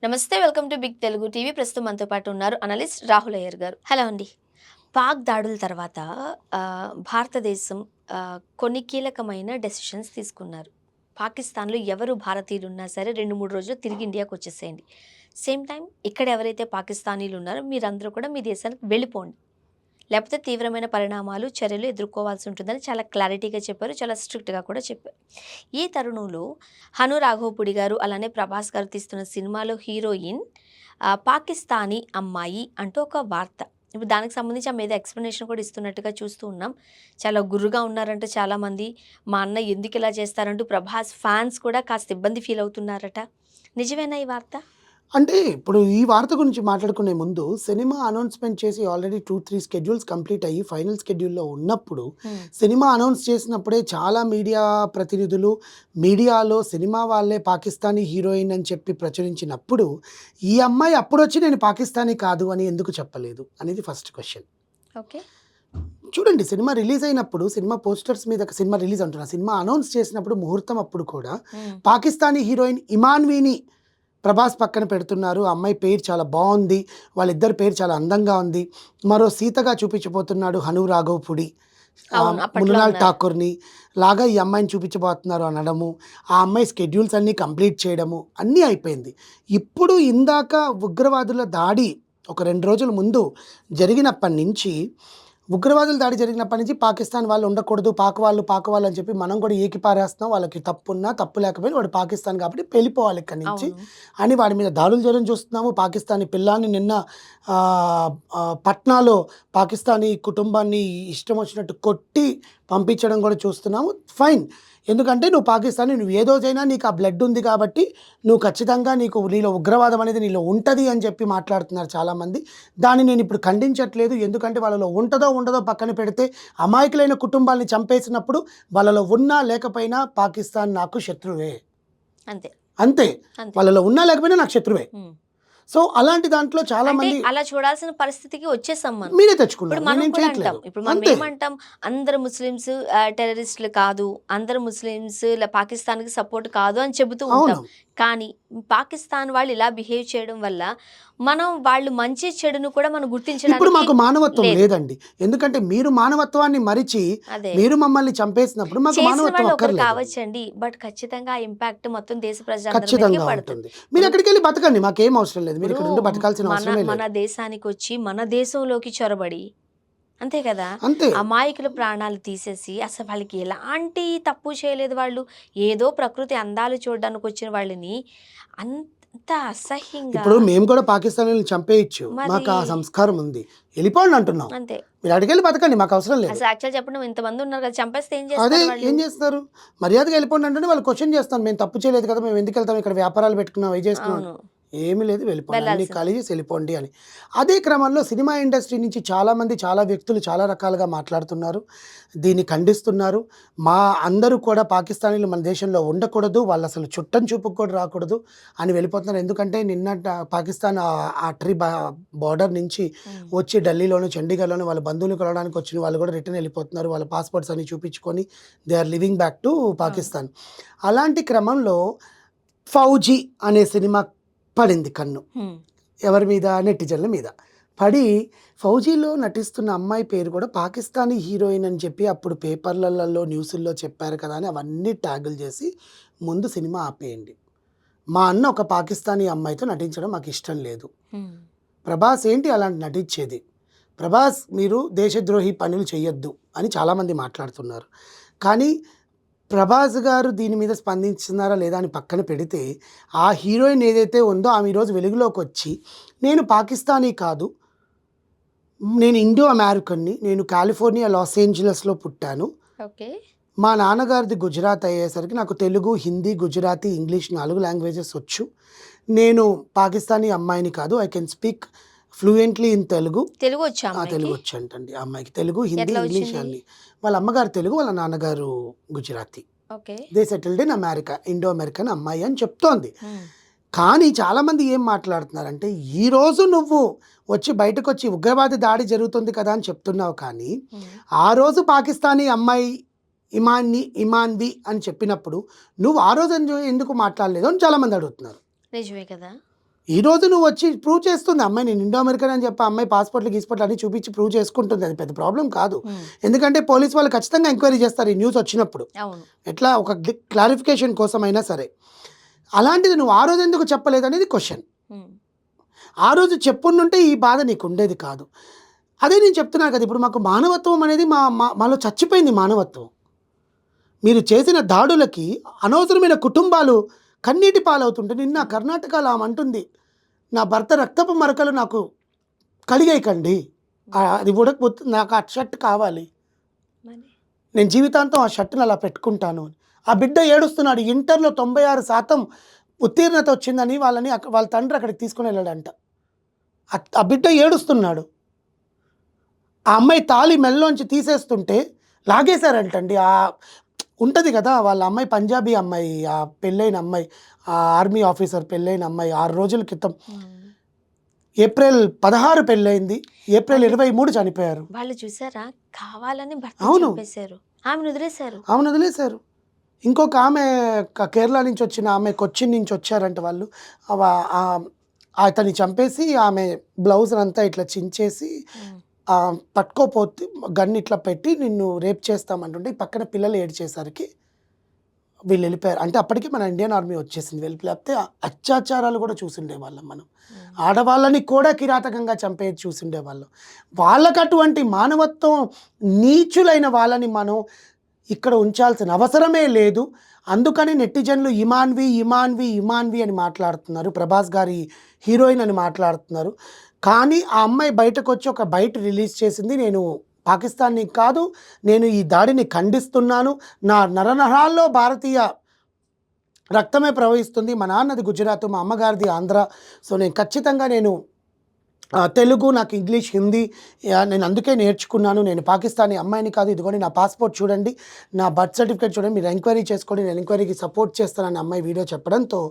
నమస్తే. Welcome to big Telugu TV. ప్రస్తుతం మనతో పాటు ఉన్నారు అనలిస్ట్ రాహుల్ అయ్యర్ గారు. హలో అండి. పాక్ దాడుల తర్వాత భారతదేశం కొన్ని కీలకమైన డెసిషన్స్ తీసుకున్నారు. పాకిస్తాన్‌లో ఎవరు భారతీయులున్నా సరే 2, 3 రోజుల్లో తిరిగి ఇండియాకి వచ్చేసేయండి. సేమ్ టైమ్ ఇక్కడ ఎవరైతే పాకిస్తానీలు ఉన్నారో మీరందరూ కూడా మీ దేశానికి వెళ్ళిపోండి. లేకపోతే తీవ్రమైన పరిణామాలు, చర్యలు ఎదుర్కోవాల్సి ఉంటుందని చాలా క్లారిటీగా చెప్పారు. చాలా స్ట్రిక్ట్‌గా కూడా చెప్పారు. ఈ తరుణంలో హను రాఘవపూడి గారు, అలానే ప్రభాస్ గారు తీస్తున్న సినిమాలో హీరోయిన్ పాకిస్తానీ అమ్మాయి అంటూ ఒక వార్త. ఇప్పుడు దానికి సంబంధించి ఆమె ఏదో ఎక్స్‌ప్లనేషన్ కూడా ఇస్తున్నట్టుగా చూస్తూ ఉన్నాం. చాలా గుర్రుగా ఉన్నారంట చాలామంది. మా అన్న ఎందుకిలా చేస్తారంటూ ప్రభాస్ ఫ్యాన్స్ కూడా కాస్త ఇబ్బంది ఫీల్ అవుతున్నారట. నిజమేనా ఈ వార్త? అంటే ఇప్పుడు ఈ వార్త గురించి మాట్లాడుకునే ముందు సినిమా అనౌన్స్‌మెంట్ చేసి ఆల్రెడీ 2, 3 స్కెడ్యూల్స్ కంప్లీట్ అయ్యి ఫైనల్ స్కెడ్యూల్‌లో ఉన్నప్పుడు సినిమా అనౌన్స్ చేసినప్పుడే చాలా మీడియా ప్రతినిధులు మీడియాలో సినిమా వాళ్ళే పాకిస్తానీ హీరోయిన్ అని చెప్పి ప్రచురించినప్పుడు ఈ అమ్మాయి అప్పుడొచ్చి నేను పాకిస్తానీ కాదు అని ఎందుకు చెప్పలేదు అనేది ఫస్ట్ క్వెషన్. ఓకే. చూడండి, సినిమా రిలీజ్ అయినప్పుడు సినిమా పోస్టర్స్ మీద సినిమా రిలీజ్ అంటున్నా, సినిమా అనౌన్స్ చేసినప్పుడు ముహూర్తం అప్పుడు కూడా పాకిస్తానీ హీరోయిన్ ఇమాన్వీని ప్రభాస్ పక్కన పెడుతున్నారు. ఆ అమ్మాయి పేరు చాలా బాగుంది, వాళ్ళిద్దరి పేరు చాలా అందంగా ఉంది. మరో సీతగా చూపించబోతున్నాడు హను రాఘవపూడి, అవును. అప్పట్లో మృణాల్ అన్నారు. ఠాకూర్ని లాగా ఈ అమ్మాయిని చూపించబోతున్నారు అనడము, ఆ అమ్మాయి స్కెడ్యూల్స్ అన్నీ కంప్లీట్ చేయడము అన్నీ అయిపోయింది. ఇప్పుడు ఇందాక ఉగ్రవాదుల దాడి ఒక 2 రోజుల ముందు జరిగినప్పటి నుంచి ఉగ్రవాదుల దాడి జరిగినప్పటి నుంచి పాకిస్తాన్ వాళ్ళు ఉండకూడదు, పాక్ వాళ్ళు అని చెప్పి మనం కూడా ఏకిపారేస్తున్నాం. వాళ్ళకి తప్పున్నా తప్పు లేకపోయినా వాడు పాకిస్తాన్ కాబట్టి వెళ్ళిపోవాలి ఇక్కడి నుంచి అవును. అని వాడి మీద దాడులు చేయడం చూస్తున్నాము. పాకిస్తానీ పిల్లాన్ని నిన్న పట్నాలో పాకిస్తానీ కుటుంబాన్ని ఇష్టం వచ్చినట్టు కొట్టి పంపించడం కూడా చూస్తున్నాము. ఫైన్, ఎందుకంటే నువ్వు పాకిస్తానీ, నువ్వు ఏదో చైనా, నీకు ఆ బ్లడ్ ఉంది కాబట్టి నువ్వు ఖచ్చితంగా నీలో ఉగ్రవాదం అనేది నీలో ఉంటుంది అని చెప్పి మాట్లాడుతున్నారు చాలామంది. దాన్ని నేను ఇప్పుడు ఖండించట్లేదు. ఎందుకంటే వాళ్ళలో ఉంటుందో ఉండదో పక్కన పెడితే అమాయకులైన కుటుంబాలని చంపేసినప్పుడు వాళ్ళలో ఉన్నా లేకపోయినా పాకిస్తాన్ నాకు శత్రువే, అంతే. అంతే. అంతే. వాళ్ళలో ఉన్నా లేకపోయినా నాకు శత్రువే. సో అలాంటి దాంట్లో చాలా అంటే మంది అలా చూడాల్సిన పరిస్థితికి వచ్చేసాం మనం. మీరే ఇప్పుడు తెచ్చుకున్నారు, మనం నేనేం కూడా అంటాం. చేయట్లేదు. ఇప్పుడు మనం అంతే. ఏమంటాం? అందరు ముస్లిమ్స్ టెర్రరిస్టులు కాదు, అందరు ముస్లిమ్స్ పాకిస్తాన్‌కి సపోర్ట్ కాదు అని చెబుతూ ఉంటాం. అవును. కానీ పాకిస్తాన్ వాళ్ళు ఇలా బిహేవ్ చేయడం వల్ల మనం వాళ్ళు మంచి చెడును కూడా మనం ఇప్పుడు గుర్తించడానికి మాకు మానవత్వం లేదు. లేదండి. ఎందుకంటే మీరు మానవత్వాన్ని మరిచి అదే. మీరు మమ్మల్ని చంపేసినప్పుడు మాకు చేసిన మానవత్వం వాళ్ళు ఒకరు అక్కర్లేదు. కావచ్చండి. బట్ ఖచ్చితంగా ఆ ఇంపాక్ట్ మొత్తం దేశ ప్రజలందరి మీదకే ఖచ్చితంగా పడుతుంది. ఉంటుంది. మీరు ఎక్కడికెళ్ళి బతకండి, మాకేం అవసరం లేదు. మీరు ఇప్పుడు ఇక్కడ ఉండి బతకాల్సిన మన అవసరమే మన లేదు. దేశానికొచ్చి మన దేశంలోకి చొరబడి అంతే కదా! అంతే. అమాయకుల ప్రాణాలు తీసేసి అసలు వాళ్ళకి ఎలాంటి తప్పు చేయలేదు వాళ్ళు. ఏదో ప్రకృతి అందాలు చూడడానికొచ్చిన వాళ్ళని అంత అసహ్యంగా ఇప్పుడు మేము కూడా పాకిస్తానీలని చంపేయొచ్చు. మరి మాకు ఆ సంస్కారం ఉంది. ఎళ్ళిపోండి అంటున్నాం. అంతే. మీరు అక్కడికెళ్ళి బతకండి, మాకు అవసరం లేదు. అసలు యాక్చువల్ చెప్పండి ఇంతమంది ఉన్నారు కదా! చంపేస్తే ఏం అదే చేస్తారు వాళ్ళు? ఏం చేస్తారు? మర్యాదగా ఎళ్ళిపోండి అంటేనే వాళ్ళు క్వెషన్ చేస్తాను. మేము తప్పు చేయలేదు కదా! మేము ఎందుకెళ్తాం, ఇక్కడ వ్యాపారాలు పెట్టుకున్నాం, అవి చేస్తున్నాం. అవును. ఏమీ లేదు, వెళ్ళిపోండి, అన్నీ వెళ్ళాల్సిందే. ఖాళీ చేసి వెళ్ళిపోండి అని. అదే క్రమంలో సినిమా ఇండస్ట్రీ నుంచి చాలామంది, చాలా వ్యక్తులు చాలా రకాలుగా మాట్లాడుతున్నారు. దీన్ని ఖండిస్తున్నారు. అందరూ కూడా పాకిస్తానీలు మన దేశంలో ఉండకూడదు, వాళ్ళు అసలు చుట్టం చూపుకు కూడా రాకూడదు అని వెళ్ళిపోతున్నారు. ఎందుకంటే పాకిస్తాన్ బార్డర్ నుంచి వచ్చి ఢిల్లీలోను, చండీగఢ్‌లోను వాళ్ళ బంధువులు కలవడానికి వచ్చిన వాళ్ళు కూడా రిటర్న్ వెళ్ళిపోతున్నారు. వాళ్ళ పాస్‌పోర్ట్స్ అన్ని చూపించుకొని they are living back to Pakistan. అలాంటి క్రమంలో 'ఫౌజీ' అనే సినిమా పడింది కన్ను. ఎవరి మీద? నెటిజన్ల మీద పడి, ఫౌజీలో నటిస్తున్న అమ్మాయి పేరు కూడా పాకిస్తానీ హీరోయిన్ అని చెప్పి అప్పుడు పేపర్లలో న్యూస్‌ల్లో చెప్పారు కదా అని అవన్నీ ట్యాగులు చేసి ముందు సినిమా ఆపేయండి. మా అన్న ఒక పాకిస్తానీ అమ్మాయితో నటించడం మాకు ఇష్టం లేదు. ప్రభాస్ ఏంటి అలాంటి నటించేది? ప్రభాస్ మీరు దేశద్రోహి పనులు చేయొద్దు అని చాలామంది మాట్లాడుతున్నారు. కానీ ప్రభాస్ గారు దీని మీద స్పందించున్నారా లేదా అని పక్కన పెడితే, ఆ హీరోయిన్ ఏదైతే ఉందో ఆమె ఈరోజు వెలుగులోకి వచ్చి నేను పాకిస్తానీ కాదు, నేను ఇండో అమెరికన్ని, నేను కాలిఫోర్నియా లాస్ ఏంజలస్‌లో పుట్టాను. ఓకే. మా నాన్నగారిది గుజరాత్ అయ్యేసరికి నాకు తెలుగు, హిందీ, గుజరాతీ, ఇంగ్లీష్ 4 లాంగ్వేజెస్ వచ్చు. నేను పాకిస్తానీ అమ్మాయిని కాదు. I can speak fluently in Telugu. Telugu వచ్చా తెలుగు అమ్మాయికి? వచ్చంటండి ఆ అమ్మాయికి. తెలుగు, హిందీ, ఎట్లా ఇంగ్లీష్ వచ్చింది? అన్నీ. వాళ్ళ అమ్మగారు తెలుగు, వాళ్ళ నాన్నగారు Gujarati. Okay. They settled in America. Indo American అమ్మాయి అని చెప్తోంది. కానీ చాలామంది ఏం మాట్లాడుతున్నారంటే, ఈరోజు నువ్వు వచ్చి బయటకొచ్చి ఉగ్రవాద దాడి జరుగుతుంది కదా అని చెప్తున్నావు, కానీ ఆ రోజు పాకిస్తానీ అమ్మాయి ఇమాన్వి అని చెప్పినప్పుడు నువ్వు ఆ రోజు ఎందుకు మాట్లాడలేదు అని చాలామంది అడుగుతున్నారు. నిజమే కదా! ఈ రోజు నువ్వు వచ్చి ప్రూవ్ చేస్తుంది అమ్మాయి నేను ఇండో అమెరికన్ అని చెప్పి అమ్మాయి పాస్పోర్ట్లు గీస్పోర్ట్లు అన్ని చూపించి ప్రూవ్ చేసుకుంటుంది, అది పెద్ద ప్రాబ్లం కాదు. ఎందుకంటే పోలీస్ వాళ్ళు ఖచ్చితంగా ఎంక్వైరీ చేస్తారు ఈ న్యూస్ వచ్చినప్పుడు, అవును. ఎట్లా ఒక క్లారిఫికేషన్ కోసం అయినా సరే. అలాంటిది నువ్వు ఆ రోజు ఎందుకు చెప్పలేదు అనేది క్వశ్చన్. ఆ రోజు చెప్పుండుంటే ఈ బాధ నీకు ఉండేది కాదు. అదే నేను చెప్తున్నాను కదా, ఇప్పుడు మాకు మానవత్వం అనేది మాలో చచ్చిపోయింది మానవత్వం. మీరు చేసిన దాడులకి అనవసరమైన కుటుంబాలు కన్నీటి పాలవుతుంటే నిన్న కర్ణాటకలో ఆమె అంటుంది, నా భర్త రక్తపు మరకలు నాకు కడిగేయకండి, అది ఉడకపోతే నాకు ఆ షర్ట్ కావాలి, నేను జీవితాంతం ఆ షర్ట్ని అలా పెట్టుకుంటాను అని. ఆ బిడ్డ ఏడుస్తున్నాడు, ఇంటర్లో 96% ఉత్తీర్ణత వచ్చిందని వాళ్ళ తండ్రి అక్కడికి తీసుకుని వెళ్ళాడంట. ఆ బిడ్డ ఏడుస్తున్నాడు. ఆ అమ్మాయి తాళి మెల్లోంచి తీసేస్తుంటే లాగేశారంటండి. ఉంటుంది కదా వాళ్ళ అమ్మాయి, పంజాబీ అమ్మాయి, ఆ పెళ్ళైన అమ్మాయి, ఆ ఆర్మీ ఆఫీసర్ పెళ్ళైన అమ్మాయి 6 రోజుల క్రితం ఏప్రిల్ 16 పెళ్ళైంది, ఏప్రిల్ 23 చనిపోయారు. వాళ్ళు చూసారా, కావాలని భర్త అవును, చంపేశారు, ఆమెను వదిలేశారు. ఆమెను వదిలేశారు. ఇంకొక ఆమె కేరళ నుంచి వచ్చిన ఆమె, కొచ్చిన్ నుంచి వచ్చారంట వాళ్ళు. అతన్ని చంపేసి ఆమె బ్లౌజ్ అంతా ఇట్లా చించేసి పట్టుకోపోతే గన్ను ఇట్లా పెట్టి నిన్ను రేప్ చేస్తామంటుంటే ఈ పక్కన పిల్లలు ఏడ్చేసరికి వీళ్ళు వెళ్ళిపోయారు. అంటే అప్పటికి మన ఇండియన్ ఆర్మీ వచ్చేసింది, వెళ్ళిపోతే అత్యాచారాలు కూడా చూసిండేవాళ్ళం మనం. ఆడవాళ్ళని కూడా కిరాతకంగా చంపేది చూసిండేవాళ్ళం. వాళ్ళకు అటువంటి మానవత్వం నీచులైన వాళ్ళని మనం ఇక్కడ ఉంచాల్సిన అవసరమే లేదు. అందుకని నెటిజన్లు ఇమాన్వి ఇమాన్వి ఇమాన్వి అని మాట్లాడుతున్నారు, ప్రభాస్ గారి హీరోయిన్ అని మాట్లాడుతున్నారు. కానీ ఆ అమ్మాయి బయటకు వచ్చి ఒక బయట రిలీజ్ చేసింది, నేను పాకిస్తాన్ని కాదు, నేను ఈ దాడిని ఖండిస్తున్నాను, నా నరనరాల్లో భారతీయ రక్తమే ప్రవహిస్తుంది, మా నాన్నది గుజరాత్, మా అమ్మగారిది ఆంధ్ర, సో నేను ఖచ్చితంగా తెలుగు, నాకు ఇంగ్లీష్, హిందీ నేను అందుకే నేర్చుకున్నాను, నేను పాకిస్తానీ అమ్మాయిని కాదు, ఇదిగోండి నా పాస్పోర్ట్ చూడండి, నా బర్త్ సర్టిఫికేట్ చూడండి, మీరు ఎంక్వైరీ చేసుకోండి, నేను ఎంక్వైరీకి సపోర్ట్ చేస్తానని అమ్మాయి వీడియో చెప్పడంతో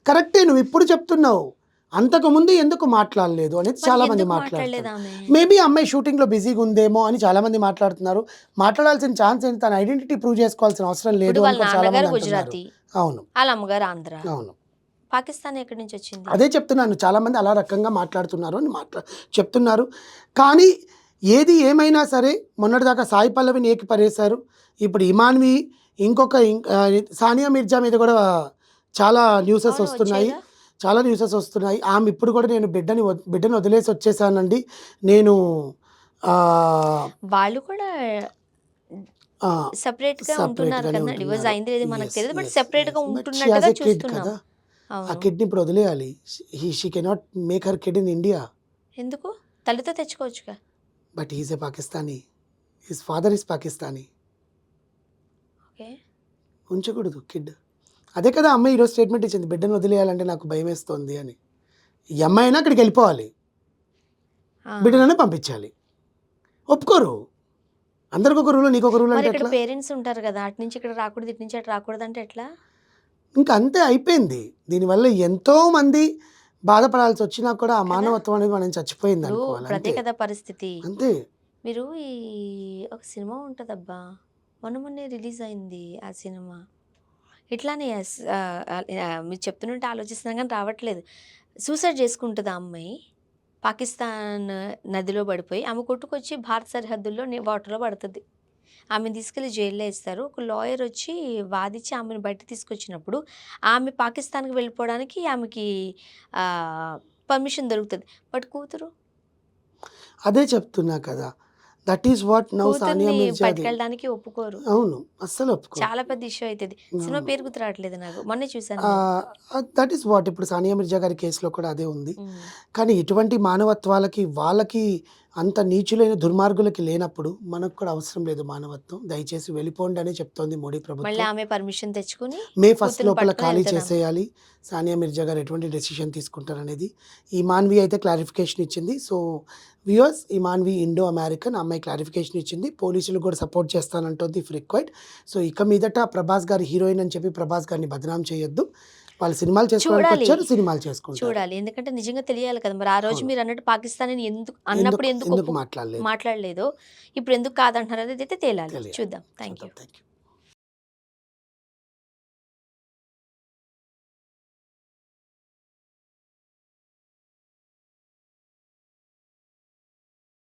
కరెక్టే నువ్వు ఇప్పుడు చెప్తున్నావు, అంతకుముందు ఎందుకు మాట్లాడలేదు అనేది చాలామంది మాట్లాడలేదు. మేబీ అమ్మాయి షూటింగ్లో బిజీగా ఉందేమో అని చాలామంది మాట్లాడుతున్నారు. మాట్లాడాల్సిన ఛాన్స్ ఏంటి, తన ఐడెంటిటీ ప్రూవ్ చేసుకోవాల్సిన అవసరం లేదు అని చాలామంది గుజరాతీ. అవును, వాళ్ళ అమ్మగారు ఆంధ్ర. అవును, పాకిస్తాన్ ఎక్కడి నుంచి వచ్చింది, అదే చెప్తున్నాను, చాలామంది అలా రకంగా మాట్లాడుతున్నారు అని చెప్తున్నారు. కానీ ఏది ఏమైనా సరే మొన్నటిదాకా సాయి పల్లవిని ఏకి పరేశారు, ఇప్పుడు ఇమాన్వి, ఇంకొక సానియా మిర్జా మీద కూడా చాలా న్యూసెస్ వస్తున్నాయి, ఆమె ఇప్పుడు కూడా నేను బిడ్డని వదిలేసి వచ్చేసానండి, నేను వాళ్ళు కూడా సెపరేట్ గా ఉంటున్నారు కదా, డివోర్స్ అయింది లేదు మనకు తెలియదు, బట్ సెపరేట్ గా ఉంటున్నట్టుగా చూస్తున్నాం. ఆ కిడ్ని ఇప్పుడు వదిలేయాలి, she cannot make her kid in India. ఎందుకు, తల్లితో తెచ్చుకోవచ్చుగా. But he's a Pakistani, his father is Pakistani, okay, ఉంచకూడదు కిడ్. అదే కదా అమ్మాయి ఈరోజు స్టేట్మెంట్ ఇచ్చింది, బిడ్డను వదిలేయాలంటే నాకు భయం వేస్తుంది అని. ఈ అమ్మాయి అయినా అక్కడికి వెళ్ళిపోవాలి, బిడ్డనైనా పంపించాలి. ఒప్పుకోరు, అందరికి ఒక రూల్, నీకు ఒక రూల్ అంటే ఎట్లా? పేరెంట్స్ ఉంటారు కదా, అటు నుంచి ఇక్కడ రాకూడదు, ఇటు నుంచి అటు రాకూడదు అంటే ఎట్లా? ఇంకా అంతే అయిపోయింది. దీనివల్ల ఎంతో మంది బాధపడాల్సి వచ్చినా కూడా ఆ మానవత్వం అనేది మనం చచ్చిపోయింది అనుకోవాలి కదా పరిస్థితి. అంతే. మీరు ఈ ఒక సినిమా ఉంటుందబ్బా, మొన్నే రిలీజ్ అయింది ఆ సినిమా, ఇట్లానే మీరు చెప్తుంటే ఆలోచిస్తున్నాం కానీ రావట్లేదు. సూసైడ్ చేసుకుంటుంది ఆ అమ్మాయి, పాకిస్తాన్ నదిలో పడిపోయి ఆమె కొట్టుకొచ్చి భారత సరిహద్దుల్లో వాటర్లో పడుతుంది. ఆమెను తీసుకెళ్ళి జైల్లో వేస్తారు. ఒక లాయర్ వచ్చి వాదించి ఆమెను బయట తీసుకొచ్చినప్పుడు ఆమె పాకిస్తాన్కి వెళ్ళిపోవడానికి ఆమెకి పర్మిషన్ దొరుకుతుంది, బట్ కూతురు, అదే చెప్తున్నా కదా, that is what now Sania Mirza పట్టుకెళ్ళడానికి ఒప్పుకోరు. అవును, అస్సలు ఒప్పుకోరు. చాలా పెద్ద ఇష్యూ అవుతుంది. సినిమా పేరు గుర్తు రావట్లేదు నాకు, మొన్నే చూసాను. దట్ ఈస్ వాట్ ఇప్పుడు సానియా మిర్జా గారి కేసులో కూడా అదే ఉంది. కానీ ఇటువంటి మానవత్వాలకి వాళ్ళకి అంత నీచులైన దుర్మార్గులకి లేనప్పుడు మనకు కూడా అవసరం లేదు మానవత్వం. దయచేసి వెళ్ళిపోండి అని చెప్తోంది మోడీ ప్రభుత్వం. ఆమె పర్మిషన్ తెచ్చుకుని మే 1 లోపల ఖాళీ చేసేయాలి. సానియా మిర్జా గారు ఎటువంటి డెసిషన్ తీసుకుంటారనేది. ఈ మాన్వి అయితే క్లారిఫికేషన్ ఇచ్చింది. సో వ్యూవర్స్, ఈ మాన్వి ఇండో అమెరికన్ అమ్మాయి క్లారిఫికేషన్ ఇచ్చింది. పోలీసులు కూడా సపోర్ట్ చేస్తానంటుంది ఇఫ్ రిక్వైర్డ్. సో ఇక మీదట ప్రభాస్ గారి హీరోయిన్ అని చెప్పి ప్రభాస్ గారిని బదనాం చేయొద్దు. వాళ్ళు సినిమాలు చేసుకోవడానికి వచ్చారు, సినిమాలు చేసుకుంటారు. చూడాలి, ఎందుకంటే నిజంగా తెలియాలి కదా. మరి ఆ రోజు మీరు అన్నట్టు పాకిస్తాన్ ఎందుకు అన్నప్పుడు ఎందుకు మాట్లాడలేదు, ఇప్పుడు ఎందుకు కాదంటున్నారు అనేది అయితే తేలాలి. చూద్దాం. Thank you.